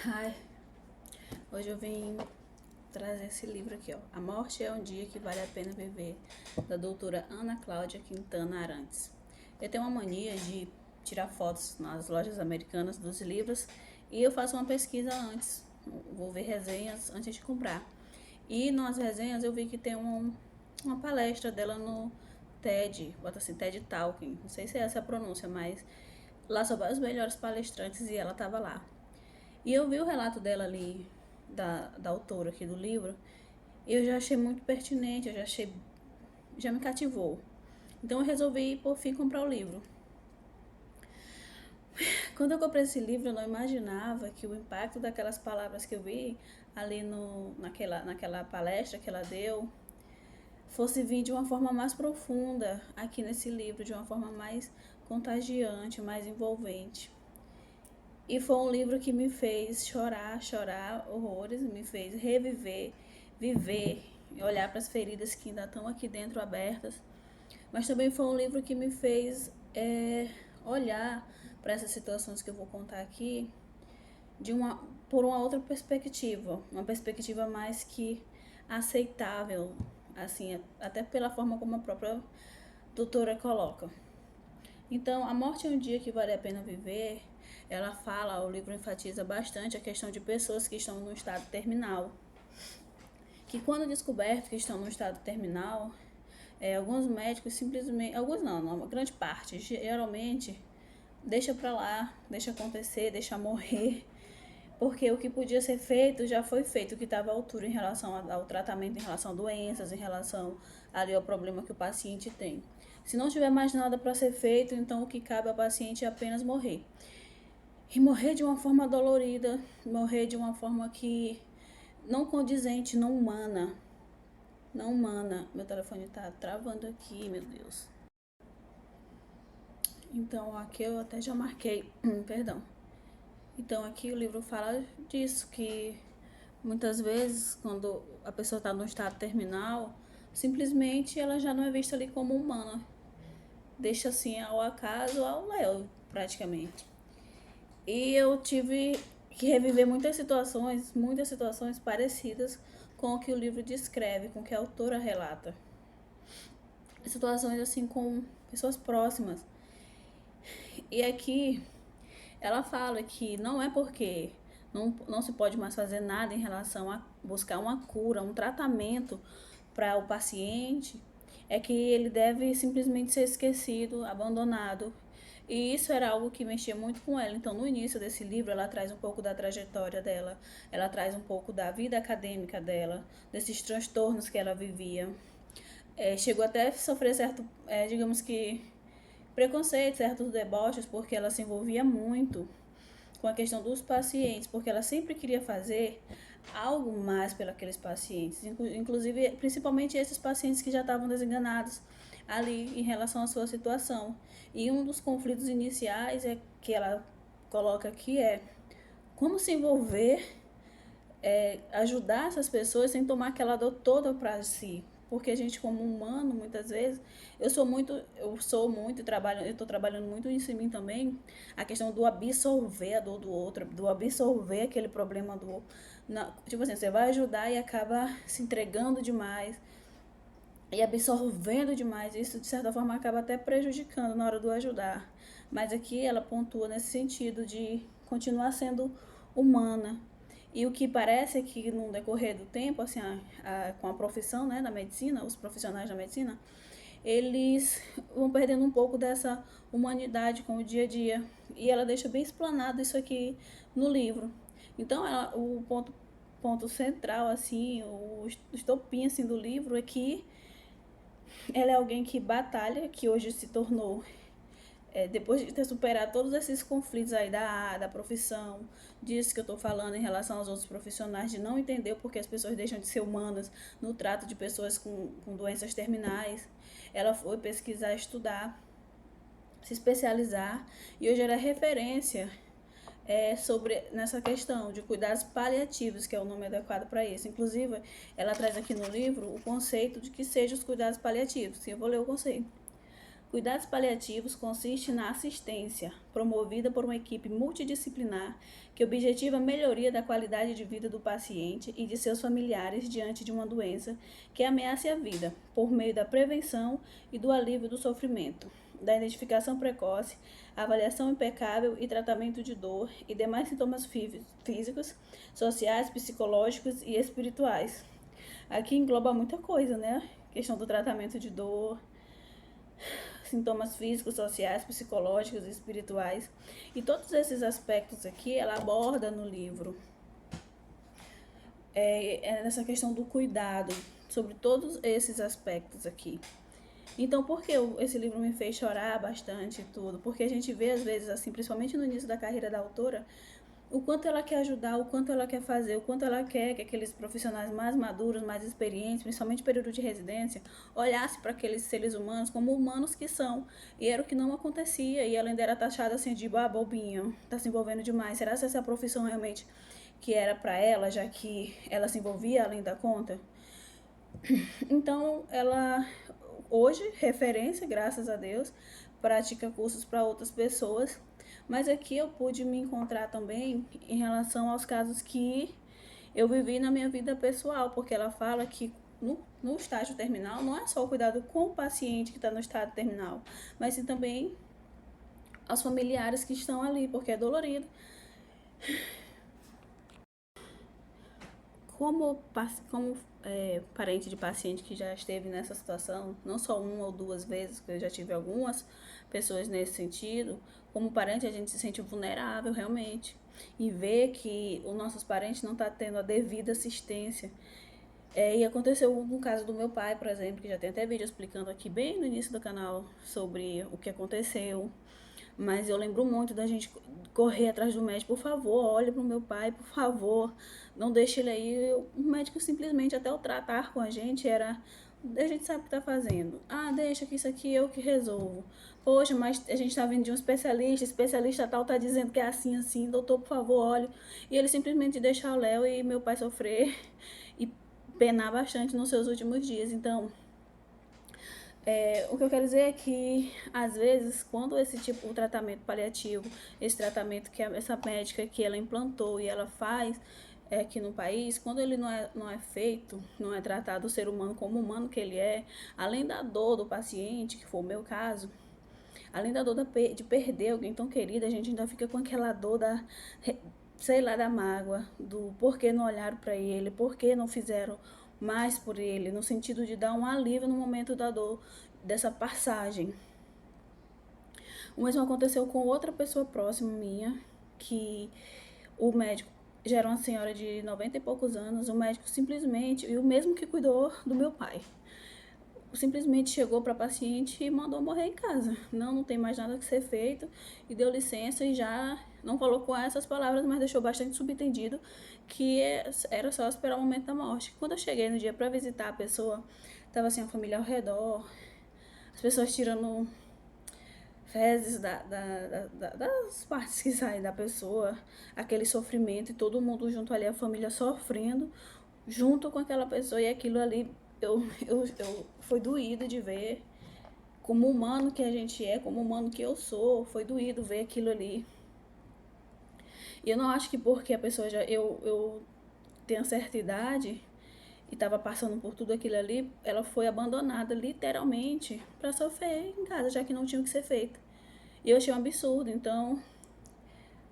Ai, hoje eu vim trazer esse livro aqui, ó. A Morte é um Dia que Vale a Pena Viver, da doutora Ana Cláudia Quintana Arantes. Eu tenho uma mania de tirar fotos nas lojas americanas dos livros e eu faço uma pesquisa antes. Vou ver resenhas antes de comprar. E nas resenhas eu vi que tem uma palestra dela no TED, bota assim, TED Talking, não sei se é essa a pronúncia, mas lá são vários melhores palestrantes e ela tava lá. E eu vi o relato dela ali, da autora aqui do livro, e eu já achei muito pertinente, já me cativou. Então eu resolvi, por fim, comprar o livro. Quando eu comprei esse livro, eu não imaginava que o impacto daquelas palavras que eu vi ali naquela palestra que ela deu fosse vir de uma forma mais profunda aqui nesse livro, de uma forma mais contagiante, mais envolvente. E foi um livro que me fez chorar horrores, me fez reviver, viver, olhar para as feridas que ainda estão aqui dentro abertas. Mas também foi um livro que me fez olhar para essas situações que eu vou contar aqui por uma outra perspectiva, uma perspectiva mais que aceitável, assim, até pela forma como a própria doutora coloca. Então, A Morte é um Dia que Vale a Pena Viver, ela fala, o livro enfatiza bastante a questão de pessoas que estão no estado terminal. Que quando descoberto que estão no estado terminal, alguns médicos simplesmente, alguns não, uma grande parte, geralmente, deixa pra lá, deixa acontecer, deixa morrer, porque o que podia ser feito já foi feito, o que estava à altura em relação ao tratamento, em relação a doenças, em relação ali ao problema que o paciente tem. Se não tiver mais nada para ser feito, então o que cabe ao paciente é apenas morrer. E morrer de uma forma dolorida, morrer de uma forma que não condizente, não humana. Não humana. Meu telefone tá travando aqui, meu Deus. Então aqui eu até já marquei, perdão. Então aqui o livro fala disso, que muitas vezes quando a pessoa está no estado terminal, simplesmente ela já não é vista ali como humana. Deixa assim ao acaso, ao léu, praticamente. E eu tive que reviver muitas situações parecidas com o que o livro descreve, com o que a autora relata. Situações assim com pessoas próximas. E aqui ela fala que não é porque não se pode mais fazer nada em relação a buscar uma cura, um tratamento para o paciente, é que ele deve simplesmente ser esquecido, abandonado. E isso era algo que mexia muito com ela. Então, no início desse livro, ela traz um pouco da trajetória dela, ela traz um pouco da vida acadêmica dela, desses transtornos que ela vivia. Chegou até a sofrer certo, digamos que, preconceito, certos deboches, porque ela se envolvia muito com a questão dos pacientes, porque ela sempre queria fazer algo mais pelos pacientes, inclusive, principalmente esses pacientes que já estavam desenganados ali em relação à sua situação. E um dos conflitos iniciais que ela coloca aqui é como se envolver, ajudar essas pessoas sem tomar aquela dor toda para si. Porque a gente, como humano, muitas vezes, eu estou trabalhando muito isso em mim também, a questão do absorver a dor do outro, do absorver aquele problema do outro. Tipo assim, você vai ajudar e acaba se entregando demais e absorvendo demais. Isso, de certa forma, acaba até prejudicando na hora do ajudar. Mas aqui ela pontua nesse sentido de continuar sendo humana. E o que parece é que no decorrer do tempo, assim, com a profissão, né, da medicina, os profissionais da medicina, eles vão perdendo um pouco dessa humanidade com o dia a dia. E ela deixa bem explanado isso aqui no livro. Então, o ponto central, assim, o estopim assim, do livro é que ela é alguém que batalha, que hoje se tornou, depois de ter superado todos esses conflitos aí da profissão, disso que eu tô falando em relação aos outros profissionais, de não entender porque as pessoas deixam de ser humanas no trato de pessoas com doenças terminais. Ela foi pesquisar, estudar, se especializar, e hoje ela é referência sobre nessa questão de cuidados paliativos, que é o nome adequado para isso. Inclusive, ela traz aqui no livro o conceito de que sejam os cuidados paliativos. Sim, eu vou ler o conceito. Cuidados paliativos consiste na assistência promovida por uma equipe multidisciplinar que objetiva a melhoria da qualidade de vida do paciente e de seus familiares diante de uma doença que ameace a vida, por meio da prevenção e do alívio do sofrimento, da identificação precoce, avaliação impecável e tratamento de dor e demais sintomas físicos, sociais, psicológicos e espirituais. Aqui engloba muita coisa, né? Questão do tratamento de dor, sintomas físicos, sociais, psicológicos e espirituais. E todos esses aspectos aqui ela aborda no livro. Nessa questão do cuidado, sobre todos esses aspectos aqui. Então, por que esse livro me fez chorar bastante e tudo? Porque a gente vê, às vezes, assim, principalmente no início da carreira da autora, o quanto ela quer ajudar, o quanto ela quer fazer, o quanto ela quer que aqueles profissionais mais maduros, mais experientes, principalmente período de residência, olhassem para aqueles seres humanos como humanos que são. E era o que não acontecia, e ela ainda era taxada assim de bobinha, tá se envolvendo demais. Será que essa profissão realmente que era para ela, já que ela se envolvia além da conta? Então, ela hoje, referência, graças a Deus, pratica cursos para outras pessoas, mas aqui eu pude me encontrar também em relação aos casos que eu vivi na minha vida pessoal, porque ela fala que no estágio terminal não é só o cuidado com o paciente que está no estado terminal, mas sim também aos familiares que estão ali, porque é dolorido. Como parente de paciente que já esteve nessa situação, não só uma ou duas vezes, que eu já tive algumas pessoas nesse sentido, como parente a gente se sente vulnerável realmente. E ver que os nossos parentes não estão tendo a devida assistência. E aconteceu no caso do meu pai, por exemplo, que já tem até vídeo explicando aqui bem no início do canal sobre o que aconteceu. Mas eu lembro muito da gente correr atrás do médico, por favor, olhe pro meu pai, por favor, não deixe ele aí. O médico simplesmente, até o tratar com a gente, era, a gente sabe o que tá fazendo. Ah, deixa que isso aqui eu que resolvo. Poxa, mas a gente tá vindo de um especialista tal tá dizendo que é assim, assim, doutor, por favor, olhe. E ele simplesmente deixa o Léo e meu pai sofrer e penar bastante nos seus últimos dias. Então, o que eu quero dizer é que, às vezes, quando esse tipo, o tratamento paliativo, esse tratamento que essa médica que ela implantou e ela faz aqui no país, quando ele não é feito, não é tratado o ser humano como humano que ele é, além da dor do paciente, que foi o meu caso, além da dor de perder alguém tão querido, a gente ainda fica com aquela dor da, sei lá, da mágoa, do porquê não olharam para ele, porquê não fizeram mais por ele, no sentido de dar um alívio no momento da dor, dessa passagem. O mesmo aconteceu com outra pessoa próxima minha, que o médico já era uma senhora de 90 e poucos anos, o médico simplesmente, e o mesmo que cuidou do meu pai, simplesmente chegou para a paciente e mandou morrer em casa. Não tem mais nada que ser feito, e deu licença e já não colocou essas palavras, mas deixou bastante subentendido que era só esperar o momento da morte. Quando eu cheguei no dia para visitar a pessoa, tava assim a família ao redor, as pessoas tirando fezes das partes que saem da pessoa, aquele sofrimento e todo mundo junto ali, a família sofrendo junto com aquela pessoa, e aquilo ali eu foi doído de ver, como humano que a gente é, como humano que eu sou, foi doído ver aquilo ali. E eu não acho que porque a pessoa eu tenho certa idade e estava passando por tudo aquilo ali, ela foi abandonada literalmente para sofrer em casa, já que não tinha o que ser feito. E eu achei um absurdo, então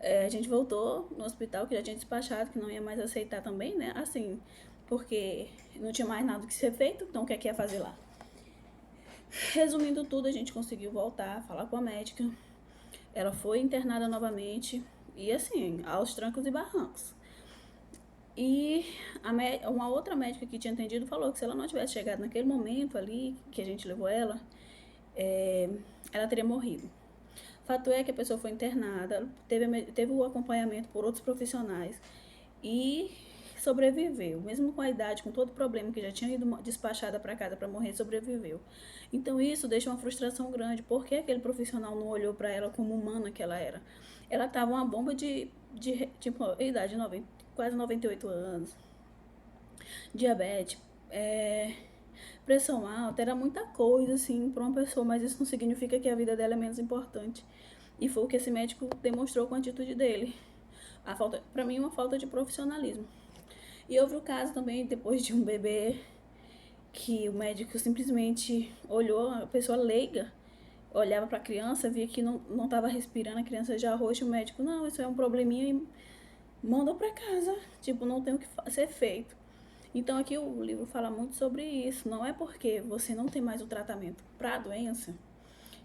a gente voltou no hospital, que já tinha despachado, que não ia mais aceitar também, né? Assim, porque não tinha mais nada que ser feito, então o que é que ia fazer lá? Resumindo tudo, a gente conseguiu voltar, falar com a médica. Ela foi internada novamente, e assim, aos trancos e barrancos. E uma outra médica que tinha atendido falou que se ela não tivesse chegado naquele momento ali, que a gente levou ela, ela teria morrido. Fato é que a pessoa foi internada, teve o acompanhamento por outros profissionais e sobreviveu. Mesmo com a idade, com todo o problema, que já tinha ido despachada para casa para morrer, sobreviveu. Então isso deixa uma frustração grande. Por que aquele profissional não olhou para ela como humana que ela era? Ela estava uma bomba de tipo, idade de 90, quase 98 anos, diabetes, pressão alta, era muita coisa, assim, para uma pessoa, mas isso não significa que a vida dela é menos importante. E foi o que esse médico demonstrou com a atitude dele. Para mim, uma falta de profissionalismo. E houve o caso também, depois de um bebê, que o médico simplesmente olhou, a pessoa leiga, olhava para a criança, via que não estava respirando, a criança já roxa, o médico, não, isso é um probleminha, e mandou para casa. Tipo, não tem o que ser feito. Então aqui o livro fala muito sobre isso. Não é porque você não tem mais o tratamento para a doença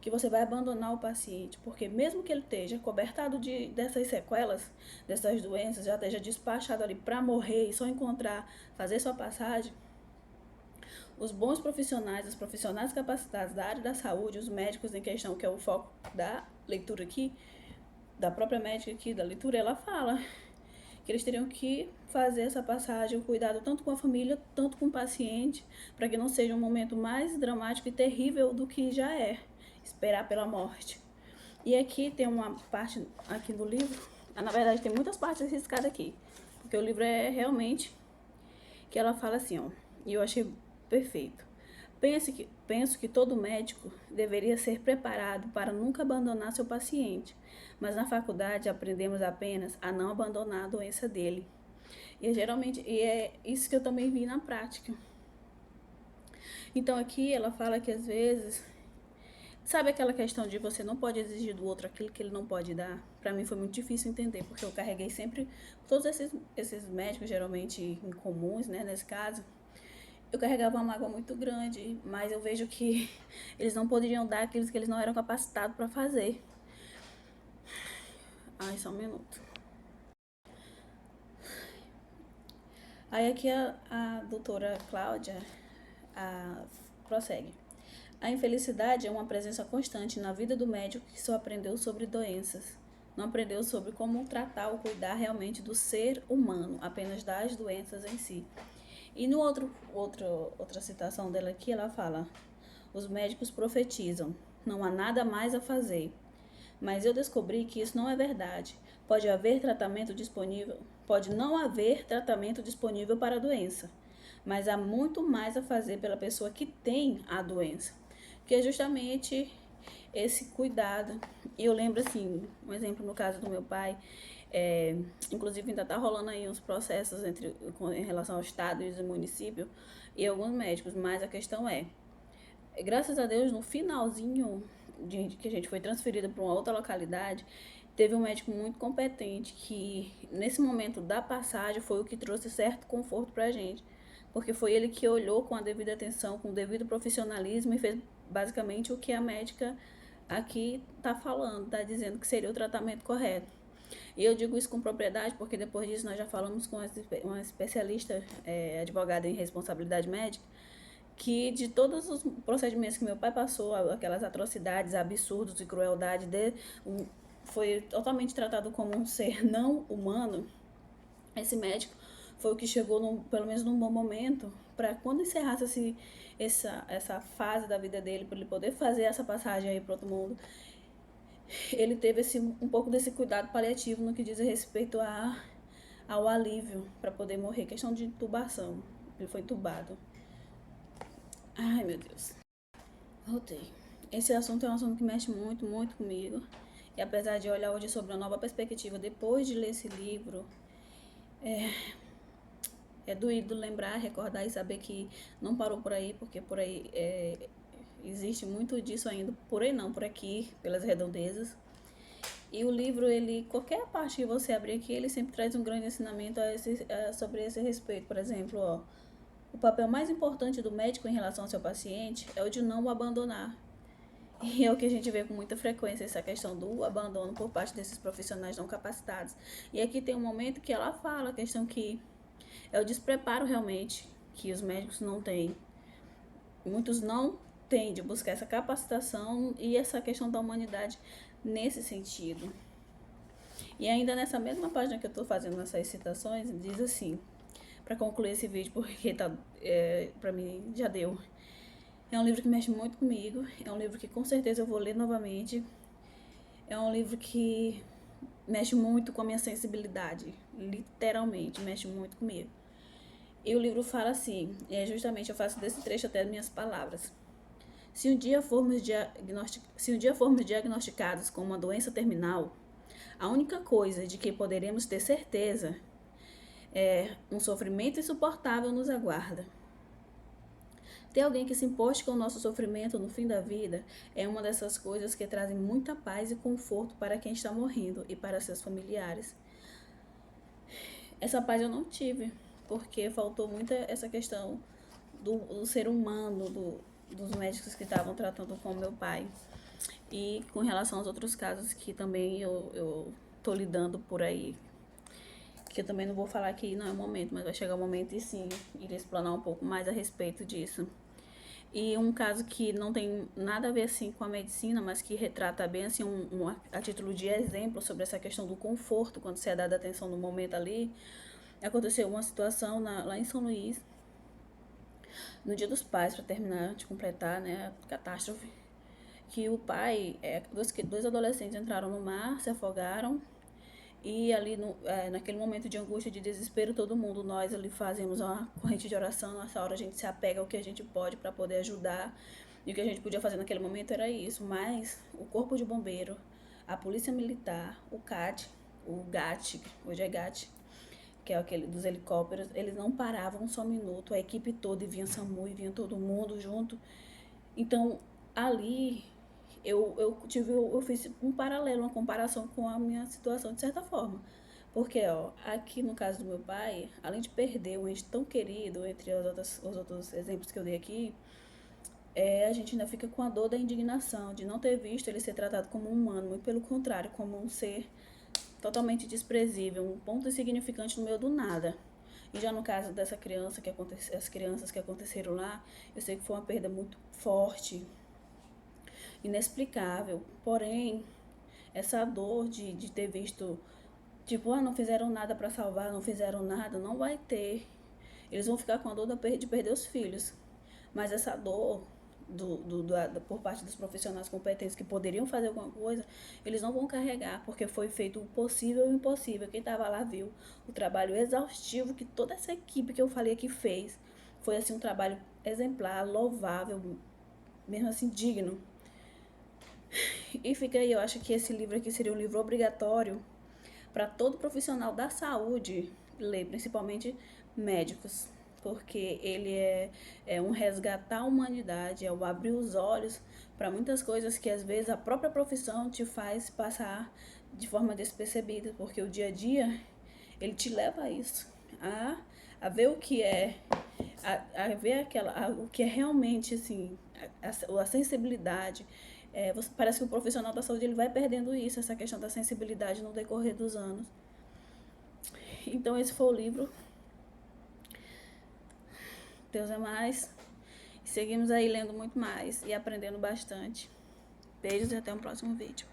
que você vai abandonar o paciente, porque mesmo que ele esteja cobertado dessas sequelas, dessas doenças, já esteja despachado ali para morrer e só encontrar, fazer sua passagem, os bons profissionais, os profissionais capacitados da área da saúde, os médicos em questão, que é o foco da leitura aqui, da própria médica aqui, da leitura, ela fala que eles teriam que fazer essa passagem, o cuidado tanto com a família, tanto com o paciente, para que não seja um momento mais dramático e terrível do que já é, esperar pela morte. E aqui tem uma parte aqui do livro, na verdade tem muitas partes riscadas aqui, porque o livro é realmente que ela fala assim, ó, e eu achei perfeito. Penso que todo médico deveria ser preparado para nunca abandonar seu paciente, mas na faculdade aprendemos apenas a não abandonar a doença dele. E é isso que eu também vi na prática. Então aqui ela fala que às vezes, sabe aquela questão de você não pode exigir do outro aquilo que ele não pode dar? Para mim foi muito difícil entender, porque eu carreguei sempre todos esses médicos, geralmente incomuns, né, nesse caso. Eu carregava uma mágoa muito grande, mas eu vejo que eles não poderiam dar aquilo que eles não eram capacitados para fazer. Ai, só um minuto. Aí aqui a doutora Cláudia prossegue. A infelicidade é uma presença constante na vida do médico que só aprendeu sobre doenças. Não aprendeu sobre como tratar ou cuidar realmente do ser humano, apenas das doenças em si. E no outra citação dela aqui, ela fala: os médicos profetizam, não há nada mais a fazer. Mas eu descobri que isso não é verdade. Pode haver tratamento disponível, pode não haver tratamento disponível para a doença, mas há muito mais a fazer pela pessoa que tem a doença, que é justamente esse cuidado. E eu lembro assim, um exemplo no caso do meu pai, inclusive ainda está rolando aí uns processos em relação ao estado e ao município e alguns médicos, mas a questão graças a Deus, no finalzinho de que a gente foi transferida para uma outra localidade, teve um médico muito competente que, nesse momento da passagem, foi o que trouxe certo conforto para a gente. Porque foi ele que olhou com a devida atenção, com o devido profissionalismo e fez basicamente o que a médica aqui está falando, está dizendo que seria o tratamento correto. E eu digo isso com propriedade porque depois disso nós já falamos com uma especialista, advogada em responsabilidade médica, que de todos os procedimentos que meu pai passou, aquelas atrocidades, absurdos e crueldade foi totalmente tratado como um ser não humano. Esse médico foi o que chegou, pelo menos num bom momento, para quando encerrasse essa fase da vida dele, para ele poder fazer essa passagem aí para outro mundo, ele teve um pouco desse cuidado paliativo no que diz respeito ao alívio para poder morrer, questão de intubação. Ele foi intubado. Ai, meu Deus. Voltei. Esse assunto é um assunto que mexe muito, muito comigo. E apesar de olhar hoje sobre uma nova perspectiva, depois de ler esse livro, é doído lembrar, recordar e saber que não parou por aí, porque por aí existe muito disso ainda. Por aí não, por aqui, pelas redondezas. E o livro, qualquer parte que você abrir aqui, ele sempre traz um grande ensinamento sobre esse respeito. Por exemplo, o papel mais importante do médico em relação ao seu paciente é o de não o abandonar. E é o que a gente vê com muita frequência, essa questão do abandono por parte desses profissionais não capacitados. E aqui tem um momento que ela fala a questão que é o despreparo realmente que os médicos não têm. Muitos não têm de buscar essa capacitação e essa questão da humanidade nesse sentido. E ainda nessa mesma página que eu estou fazendo essas citações, diz assim, para concluir esse vídeo, porque para mim já deu. É um livro que mexe muito comigo, é um livro que com certeza eu vou ler novamente. É um livro que mexe muito com a minha sensibilidade, literalmente, mexe muito comigo. E o livro fala assim, justamente eu faço desse trecho até as minhas palavras. Se um dia formos diagnosticados com uma doença terminal, a única coisa de que poderemos ter certeza é um sofrimento insuportável nos aguarda. Ter alguém que se importe com o nosso sofrimento no fim da vida é uma dessas coisas que trazem muita paz e conforto para quem está morrendo e para seus familiares. Essa paz eu não tive, porque faltou muito essa questão do ser humano, dos médicos que estavam tratando com meu pai. E com relação aos outros casos que também eu tô lidando por aí, que eu também não vou falar aqui, não é o momento, mas vai chegar o momento e sim, irei explanar um pouco mais a respeito disso. E um caso que não tem nada a ver assim com a medicina, mas que retrata bem assim a título de exemplo sobre essa questão do conforto quando se é dada atenção no momento ali. Aconteceu uma situação lá em São Luís, no Dia dos Pais, para terminar de completar, né, a catástrofe, que o pai, dois adolescentes entraram no mar, se afogaram. E ali, naquele momento de angústia, de desespero, todo mundo, nós ali fazemos uma corrente de oração. Nessa hora a gente se apega ao que a gente pode para poder ajudar. E o que a gente podia fazer naquele momento era isso. Mas o Corpo de Bombeiro, a Polícia Militar, o CAT, o GAT, hoje é GAT, que é aquele dos helicópteros, eles não paravam um só minuto. A equipe toda, e vinha SAMU, e vinha todo mundo junto. Então, ali eu fiz um paralelo, uma comparação com a minha situação de certa forma. Porque, ó, aqui no caso do meu pai, além de perder um ente tão querido, entre os outros exemplos que eu dei aqui, a gente ainda fica com a dor da indignação, de não ter visto ele ser tratado como um humano, muito pelo contrário, como um ser totalmente desprezível, um ponto insignificante no meio do nada. E já no caso dessa criança as crianças que aconteceram lá, eu sei que foi uma perda muito forte, inexplicável. Porém, essa dor de ter visto, tipo, não fizeram nada para salvar, não fizeram nada, não vai ter. Eles vão ficar com a dor de perder os filhos. Mas essa dor por parte dos profissionais competentes que poderiam fazer alguma coisa, eles não vão carregar, porque foi feito o possível e o impossível. Quem estava lá viu o trabalho exaustivo que toda essa equipe que eu falei aqui fez. Foi assim um trabalho exemplar, louvável, mesmo assim digno. E fica aí, eu acho que esse livro aqui seria um livro obrigatório para todo profissional da saúde ler, principalmente médicos, porque ele é um resgatar a humanidade, é o abrir os olhos para muitas coisas que às vezes a própria profissão te faz passar de forma despercebida, porque o dia a dia ele te leva a isso, a ver o que é, a ver o que é realmente assim, a sensibilidade. Parece que o profissional da saúde ele vai perdendo isso, essa questão da sensibilidade no decorrer dos anos. Então esse foi o livro. Deus é mais. E seguimos aí lendo muito mais e aprendendo bastante. Beijos e até o próximo vídeo.